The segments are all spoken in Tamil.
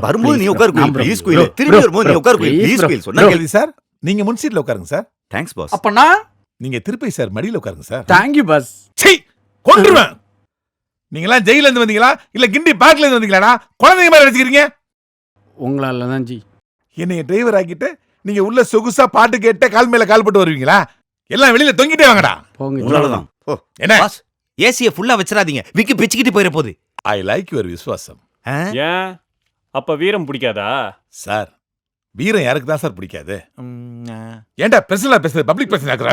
வரும்போது நீ உட்காரு ப்ளீஸ் கோயில். திரும்பி வரும்போது நீ உட்காரு ப்ளீஸ் கோயில். சொன்னா கேள்வி சார், நீங்க முன் சீட்ல உட்காருங்க சார். Thanks pass. அப்பனா நீங்க திருப்பி சார் மடியில உட்காருங்க sir. Thank you boss. See, கொன்றுவேன். நீங்கலாம் ஜெயில இருந்து வந்தீங்களா இல்ல கிண்டி பார்க்ல இருந்து வந்தீங்களாடா? குழந்தைங்க மாதிரி வச்சுக்கிறீங்க. உங்களால தான் ஜி. என்னைய டிரைவர் ஆக்கிட்டு நீங்க உள்ள சொகுசா பாட்டு கேட்டு கால் மேல கால் போட்டு வருவீங்களா? எல்லாம் வெளியில தொங்கிட்டே வாங்கடா. போங்க ஜி. உங்களாலதான். என்ன? பாஸ் ஏசிய ஃபுல்லா வச்சிராதீங்க. விக்கி பிச்சுக்கிட்டு போயிர போகுது. ஐ லைக் யுவர் விசுவாசம். ஏன் அப்ப வீரம் பிடிக்காதா? சார், வீரம் யாருக்கு தான் சார் பிடிக்காது? ஏன்டா பிரச்சனை பேசுறது பப்ளிக் பிரச்சனை ஆக்குற?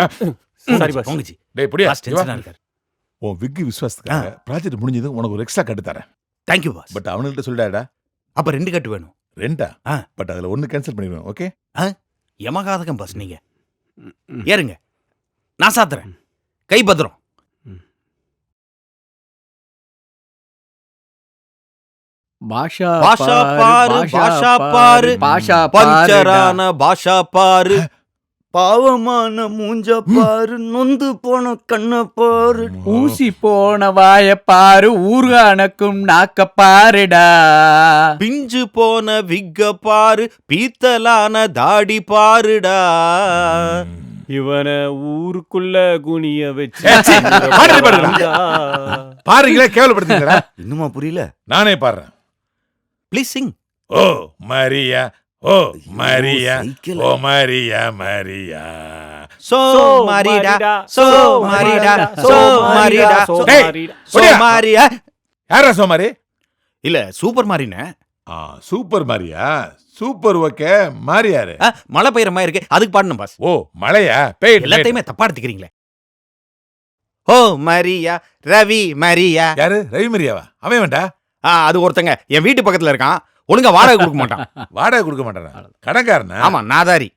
சரி பாஸ். போங்கச்சி. டேய் புடியா. பாஸ் டென்ஷனா இருக்காரு. உன் விக்கு விசுவாசத்துக்காக ப்ராஜெக்ட் முடிஞ்சது உனக்கு ஒரு எக்ஸ்ட்ரா கட்டு தரேன். Thank you boss. பட் அவனுக்கிட்ட சொல்லிடாடா. அப்ப 2 கட்டு வேணும். ரெண்டா? பட் அதுல ஒன்னு கேன்சல் பண்ணிடுவேன். ஓகே? யமகாதகம் பாஸ் நீங்க. ஏறுங்க. நான் சாத்துறேன். கை பத்திரம். பாஷா பாஷா பாரு பாஷா பாரு பாஷா பஞ்சரான பாஷா பாரு பாவமான மூஞ்ச பாரு நொந்து போன கண்ண பாரு ஊசி போன வாய பாரு ஊர்கானக்கும் நாக்க பாருடா. பிஞ்சு போன விக்க பாரு பீத்தலான தாடி பாருடா. இவன ஊருக்குள்ள குனிய வச்சு பாருங்களே, கேவலப்படுத்துறீங்களா? இன்னுமா புரியல? நானே பாடுறேன். Please sing. Oh Maria, oh Maria, oh Maria Maria. சோ மாரிடா சோ மாரிடா சோ மாரிடா சோ மாரியா. யாரா சோமாரி? இல்ல சூப்பர் மாரினே. சூப்பர் மாரியா? Super okay. மாரி யாரு? மழை பெய்யற மாதிரி இருக்கு, அதுக்கு பாடணும் பாஸ். ஓ மழையா? பெய்ய எல்லாத்தையுமே தப்பா எடுத்துக்கிறீங்களே. ஓ மரியா ரவி மரியா. யாரு? ரவி மரியாவா? அவன் வேண்டா. அது ஒருத்தங்க என் வீட்டு பக்கத்துல இருக்கான். ஒழுங்கா வாடகை கொடுக்க மாட்டான். வாடகை கொடுக்க மாட்டானா? கடைக்காரனா? ஆமா நாதாரி.